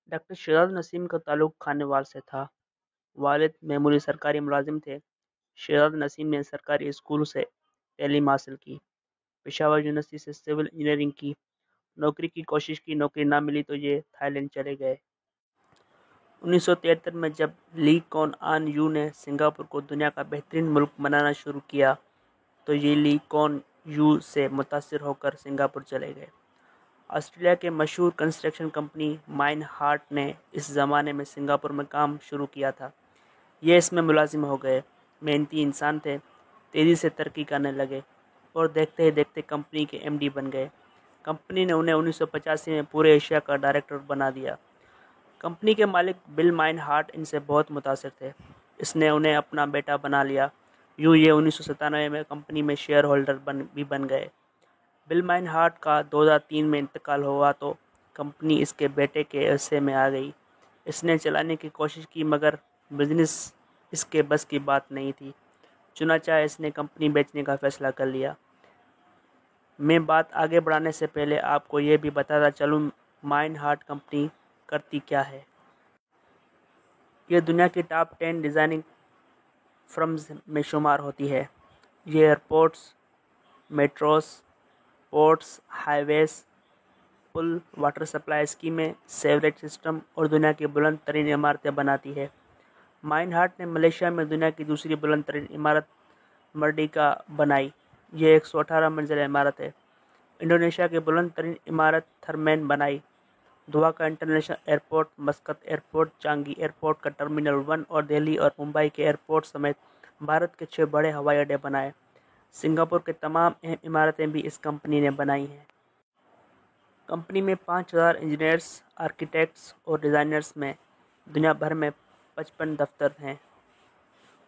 Doctor Shahzad Naseem का ताल्लुक खानेवाल से था। वालिद मामूली सरकारी मुलाजिम थे। शहजाद नसीम ने सरकारी स्कूल से तालीम हासिल की। पेशावर यूनिवर्सिटी से सिविल इंजीनियरिंग की। नौकरी की कोशिश की, नौकरी ना मिली तो ये थाईलैंड चले गए। 1973 में जब ली कुआन यू ने सिंगापुर को दुनिया का बेहतरीन मुल्क बनाना शुरू किया तो ये ली कुआन यू से मुतासिर होकर सिंगापुर चले गए। ऑस्ट्रेलिया के मशहूर कंस्ट्रक्शन कंपनी माइन हार्ट ने इस ज़माने में सिंगापुर में काम शुरू किया था। ये इसमें मुलाजिम हो गए। मेहनती इंसान थे, तेज़ी से तरक्की करने लगे और देखते ही देखते कंपनी के एमडी बन गए। कंपनी ने उन्हें 1985 में पूरे एशिया का डायरेक्टर बना दिया। कंपनी के मालिक बिल माइन हार्ट इनसे बहुत मुतासिर थे। इसने उन्हें अपना बेटा बना लिया। यूँ ये 1997 में कंपनी में शेयर होल्डर बन गए। बिल माइन हार्ट का 2003 में इंतकाल हुआ तो कंपनी इसके बेटे के हिस्से में आ गई। इसने चलाने की कोशिश की मगर बिजनेस इसके बस की बात नहीं थी। चुनांचे इसने कंपनी बेचने का फैसला कर लिया। मैं बात आगे बढ़ाने से पहले आपको ये भी बताता चलूँ माइन हार्ट कंपनी करती क्या है। ये दुनिया की टॉप 10 डिज़ाइनिंग फर्म्स में शुमार होती है। ये एयरपोर्ट्स, मेट्रोस, पोर्ट्स, हाईवेज, पुल, वाटर सप्लाई स्कीमें, सेवरेज सिस्टम और दुनिया की बुलंद तरीन इमारतें बनाती है। माइन हार्ट ने मलेशिया में दुनिया की दूसरी बुलंद तरीन इमारत मर्डिका बनाई। ये 118 मंजिला इमारत है। इंडोनेशिया की बुलंद तरीन इमारत थरमैन बनाई। दुआ का international airport, मस्कत airport, Changi airport का टर्मिनल 1 और दिल्ली और मुंबई के एयरपोर्ट समेत भारत के 6 बड़े हवाई अड्डे बनाए। सिंगापुर के तमाम अहम इमारतें भी इस कंपनी ने बनाई हैं। कंपनी में 5000 इंजीनियर्स, आर्किटेक्ट्स और डिज़ाइनर्स में दुनिया भर में 55 दफ्तर हैं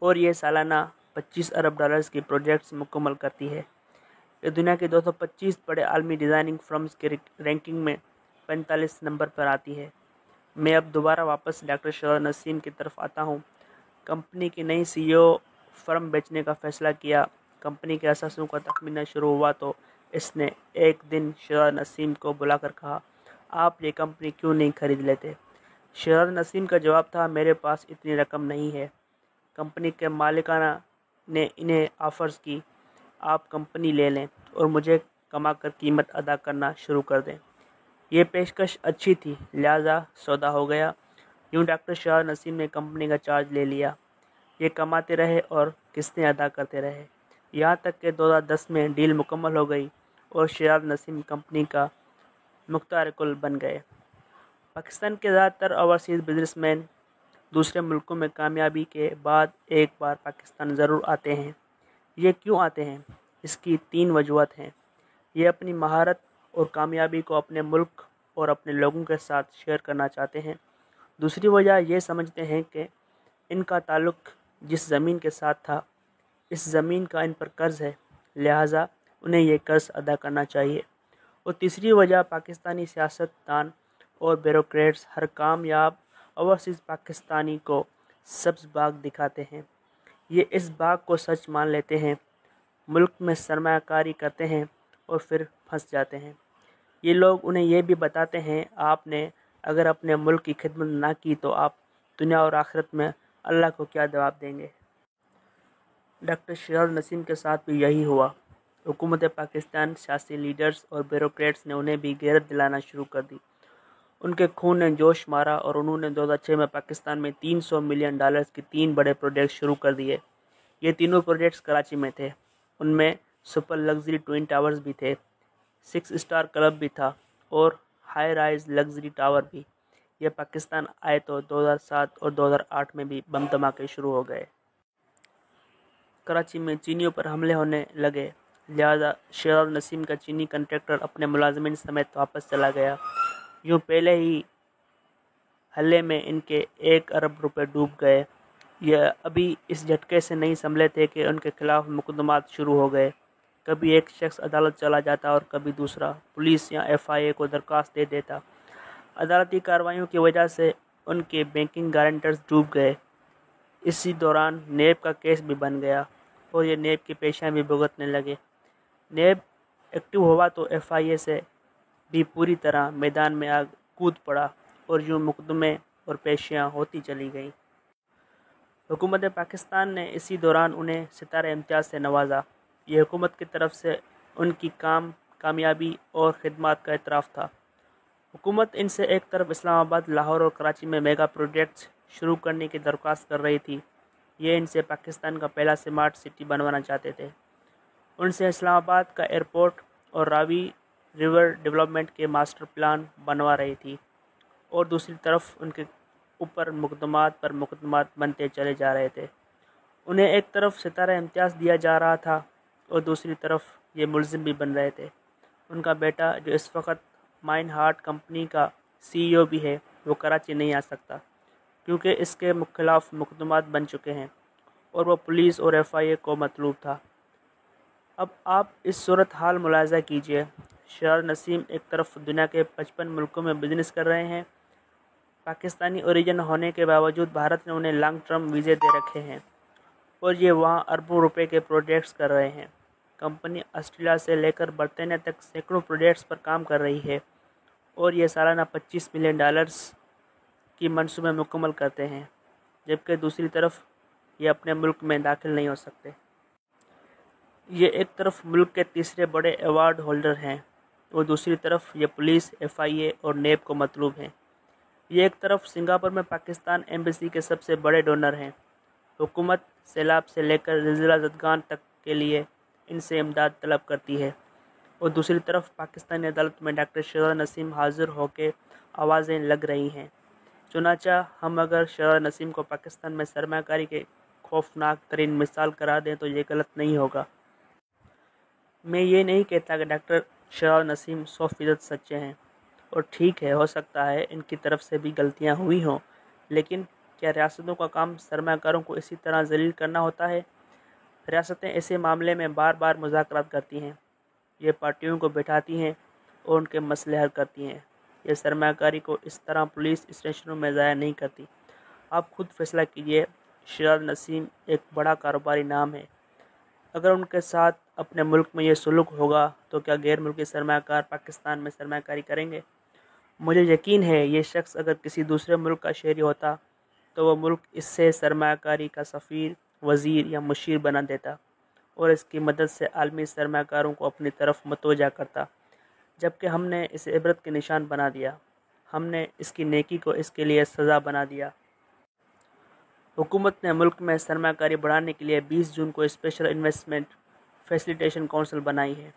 और ये सालाना 25 अरब डॉलर्स की प्रोजेक्ट्स मुकम्मल करती है। ये दुनिया के 225 बड़े आलमी डिज़ाइनिंग फर्म्स के रैंकिंग में 45 नंबर पर आती है। मैं अब दोबारा वापस डॉक्टर शहजाद नसीम की तरफ आता हूँ। कंपनी की नई सीईओ फर्म बेचने का फैसला किया। कंपनी के असासों का तखमीना शुरू हुआ तो इसने एक दिन शहजाद नसीम को बुलाकर कहा, आप ये कंपनी क्यों नहीं खरीद लेते। शहजाद नसीम का जवाब था, मेरे पास इतनी रकम नहीं है। कंपनी के मालिकाना ने इन्हें ऑफ़र्स की, आप कंपनी ले लें और मुझे कमा कर कीमत अदा करना शुरू कर दें। ये पेशकश अच्छी थी, लिहाजा सौदा हो गया। यूँ डॉक्टर शहजाद नसीम ने कंपनी का चार्ज ले लिया। ये कमाते रहे और किस्तें अदा करते रहे। यहाँ तक कि 2010 में डील मुकम्मल हो गई और शहजाद नसीम कंपनी का मुख्तार-ए-कुल बन गए। पाकिस्तान के ज़्यादातर ओवरसीज़ बिजनेसमैन दूसरे मुल्कों में कामयाबी के बाद एक बार पाकिस्तान ज़रूर आते हैं। ये क्यों आते हैं? इसकी 3 वजूहत हैं। ये अपनी महारत और कामयाबी को अपने मुल्क और अपने लोगों के साथ शेयर करना चाहते हैं। दूसरी वजह ये समझते हैं कि इनका ताल्लुक़ जिस ज़मीन के साथ था, इस ज़मीन का इन पर कर्ज़ है, लिहाजा उन्हें ये कर्ज़ अदा करना चाहिए। और तीसरी वजह पाकिस्तानी सियासतदान और ब्यूरोक्रेट्स हर कामयाब ओवरसीज़ पाकिस्तानी को सब्ज़ बाग दिखाते हैं। ये इस बाग को सच मान लेते हैं, मुल्क में सरमायाकारी करते हैं और फिर फंस जाते हैं। ये लोग उन्हें ये भी बताते हैं, आपने अगर अपने मुल्क की खिदमत ना की तो आप दुनिया और आखिरत में अल्लाह को क्या जवाब देंगे। डॉक्टर शहजाद नसीम के साथ भी यही हुआ। हुकूमत पाकिस्तान, सियासी लीडर्स और ब्यूरोक्रेट्स ने उन्हें भी गैरत दिलाना शुरू कर दी। उनके खून ने जोश मारा और उन्होंने 2006 में पाकिस्तान में $300 मिलियन के 3 बड़े प्रोजेक्ट शुरू कर दिए। ये तीनों प्रोजेक्ट्स कराची में थे। उनमें सुपर लग्जरी ट्विन टावर्स भी थे, 6 स्टार क्लब भी था और हाई राइज लग्जरी टावर भी। ये पाकिस्तान आए तो 2007 और 2008 में भी बम धमाके शुरू हो गए। कराची में चीनियों पर हमले होने लगे, लिहाजा शहजाद नसीम का चीनी कंट्रैक्टर अपने मुलाजिमिन समेत वापस चला गया। यूँ पहले ही हल्ले में इनके 1 अरब रुपए डूब गए। यह अभी इस झटके से नहीं संभले थे कि उनके खिलाफ मुकदमात शुरू हो गए। कभी एक शख्स अदालत चला जाता और कभी दूसरा पुलिस या एफआईए को दरख्वास्त दे देता। अदालती कार्रवाइयों की वजह से उनके बैंकिंग गारंटर्स डूब गए। इसी दौरान नेब का केस भी बन गया और ये नेब की पेशियां भी भुगतने लगे। नेब एक्टिव हुआ तो एफआईए से भी पूरी तरह मैदान में कूद पड़ा اور یوں مقدمے اور پیشیاں ہوتی چلی گئیں۔ حکومت پاکستان نے اسی دوران انہیں ستارہ امتیاز سے نوازا۔ یہ حکومت کی طرف سے ان کی کامیابی اور خدمات کا اعتراف تھا۔ حکومت ان سے ایک طرف اسلام آباد، لاہور اور کراچی میں میگا پروجیکٹس شروع کرنے کی درخواست کر رہی تھی۔ یہ ان سے پاکستان کا پہلا سمارٹ سٹی بنوانا چاہتے تھے۔ ان سے اسلام آباد کا ایئرپورٹ اور راوی ریور ڈیولپمنٹ کے ماسٹر پلان بنوا رہی تھی، اور دوسری طرف ان کے اوپر مقدمات پر مقدمات بنتے چلے جا رہے تھے۔ انہیں ایک طرف ستارہ امتیاز دیا جا رہا تھا اور دوسری طرف یہ ملزم بھی بن رہے تھے۔ ان کا بیٹا جو اس وقت مائن ہارٹ کمپنی کا CEO بھی ہے، وہ کراچی نہیں آ سکتا کیونکہ اس کے خلاف مقدمات بن چکے ہیں اور وہ پولیس اور FIA کو مطلوب تھا۔ اب آپ اس صورتحال ملاحظہ کیجئے۔ شہزاد نسیم ایک طرف دنیا کے 55 ملکوں میں بزنس کر رہے ہیں۔ پاکستانی اوریجن ہونے کے باوجود بھارت نے انہیں لانگ ٹرم ویزے دے رکھے ہیں اور یہ وہاں اربوں روپے کے پروجیکٹس کر رہے ہیں۔ کمپنی آسٹریلیا سے لے کر برطانیہ تک سینکڑوں پروجیکٹس پر کام کر رہی ہے اور یہ سالانہ $25 ملین کی منصوبے مکمل کرتے ہیں، جبکہ دوسری طرف یہ اپنے ملک میں داخل نہیں ہو سکتے۔ یہ ایک طرف ملک کے تیسرے بڑے ایوارڈ ہولڈر ہیں اور دوسری طرف یہ پولیس، FIA اور نیب کو مطلوب ہیں۔ یہ ایک طرف سنگاپور میں پاکستان ایمبیسی کے سب سے بڑے ڈونر ہیں۔ حکومت سیلاب سے لے کر زلزلہ زدگان تک کے لیے ان سے امداد طلب کرتی ہے، اور دوسری طرف پاکستانی عدالت میں ڈاکٹر شہزاد نسیم حاضر ہو کے آوازیں لگ رہی ہیں۔ چنانچہ ہم اگر شہزاد نسیم کو پاکستان میں سرمایہ کاری کے خوفناک ترین مثال قرار دیں تو یہ غلط نہیں ہوگا۔ میں یہ نہیں کہتا کہ ڈاکٹر شہزاد نسیم 100% سچے ہیں، اور ٹھیک ہے، ہو سکتا ہے ان کی طرف سے بھی غلطیاں ہوئی ہوں، لیکن کیا ریاستوں کا کام سرمایہ کاروں کو اسی طرح ذلیل کرنا ہوتا ہے؟ ریاستیں ایسے معاملے میں بار بار مذاکرات کرتی ہیں، یہ پارٹیوں کو بٹھاتی ہیں اور ان کے مسئلے حل کرتی ہیں۔ یہ سرمایہ کاری کو اس طرح پولیس اسٹیشنوں میں ضائع نہیں کرتی۔ آپ خود فیصلہ کیجئے۔ شہزاد نسیم ایک بڑا کاروباری نام ہے۔ اگر ان کے ساتھ اپنے ملک میں یہ سلوک ہوگا تو کیا غیر ملکی سرمایہ کار پاکستان میں سرمایہ کاری کریں گے؟ مجھے یقین ہے یہ شخص اگر کسی دوسرے ملک کا شہری ہوتا تو وہ ملک اس سے سرمایہ کاری کا سفیر، وزیر یا مشیر بنا دیتا اور اس کی مدد سے عالمی سرمایہ کاروں کو اپنی طرف متوجہ کرتا، جبکہ ہم نے اسے عبرت کے نشان بنا دیا۔ ہم نے اس کی نیکی کو اس کے لیے سزا بنا دیا۔ حکومت نے ملک میں سرمایہ کاری بڑھانے کے لیے 20 جون کو اسپیشل انویسٹمنٹ فیسیلیٹیشن کونسل بنائی ہے۔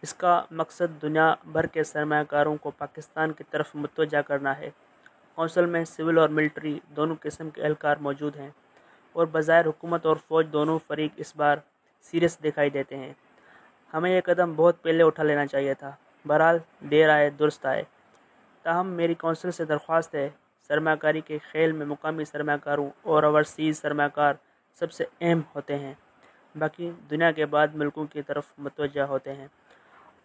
اس کا مقصد دنیا بھر کے سرمایہ کاروں کو پاکستان کی طرف متوجہ کرنا ہے۔ کونسل میں سول اور ملٹری دونوں قسم کے اہلکار موجود ہیں، اور بظاہر حکومت اور فوج دونوں فریق اس بار سیریس دکھائی دیتے ہیں۔ ہمیں یہ قدم بہت پہلے اٹھا لینا چاہیے تھا۔ بہرحال دیر آئے درست آئے۔ تاہم میری کونسل سے درخواست ہے، سرمایہ کاری کے کھیل میں مقامی سرمایہ کاروں اور اوورسیز سرمایہ کار سب سے اہم ہوتے ہیں، باقی دنیا کے بعد ملکوں کی طرف متوجہ ہوتے ہیں۔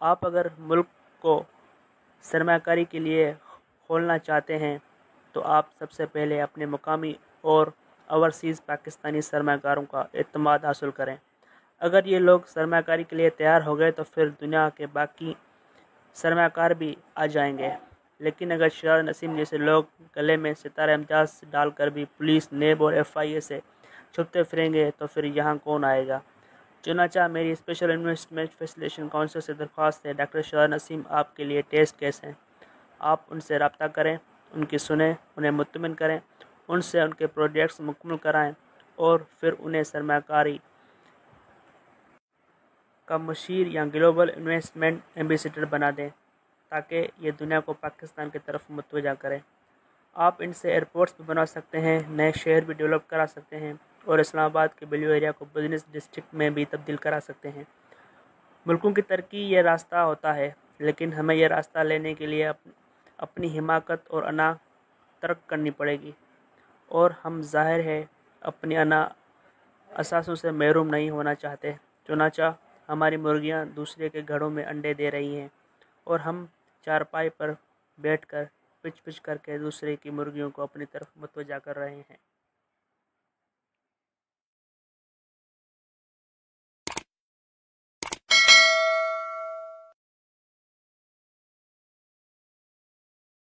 آپ اگر ملک کو سرمایہ کاری کے لیے کھولنا چاہتے ہیں تو آپ سب سے پہلے اپنے مقامی اور اوورسیز پاکستانی سرمایہ کاروں کا اعتماد حاصل کریں۔ اگر یہ لوگ سرمایہ کاری کے لیے تیار ہو گئے تو پھر دنیا کے باقی سرمایہ کار بھی آ جائیں گے۔ لیکن اگر شہزاد نسیم جیسے لوگ گلے میں ستارہ امتیاز ڈال کر بھی پولیس، نیب اور FIA سے چھپتے پھریں گے تو پھر یہاں کون آئے گا؟ چنانچہ میری اسپیشل انویسٹمنٹ فیسیلیٹیشن کونسل سے درخواست ہے، ڈاکٹر شہزاد نسیم آپ کے لیے ٹیسٹ کیس ہیں۔ آپ ان سے رابطہ کریں، ان کی سنیں، انہیں مطمئن کریں، ان سے ان کے پروجیکٹس مکمل کرائیں اور پھر انہیں سرمایہ کاری کا مشیر یا گلوبل انویسٹمنٹ ایمبیسیڈر بنا دیں تاکہ یہ دنیا کو پاکستان کی طرف متوجہ کریں۔ آپ ان سے ایئرپورٹس بھی بنا سکتے ہیں، نئے شہر بھی ڈیولپ کرا سکتے ہیں اور اسلام آباد کے بلیو ایریا کو بزنس ڈسٹرکٹ میں بھی تبدیل کرا سکتے ہیں۔ ملکوں کی ترقی یہ راستہ ہوتا ہے، لیکن ہمیں یہ راستہ لینے کے لیے اپنی حماقت اور انا ترک کرنی پڑے گی، اور ہم ظاہر ہے اپنی انا اثاثوں سے محروم نہیں ہونا چاہتے۔ چنانچہ ہماری مرغیاں دوسرے کے گھروں میں انڈے دے رہی ہیں اور ہم چارپائی پر بیٹھ کر پچ پچ کر کے دوسرے کی مرغیوں کو اپنی طرف متوجہ کر رہے ہیں۔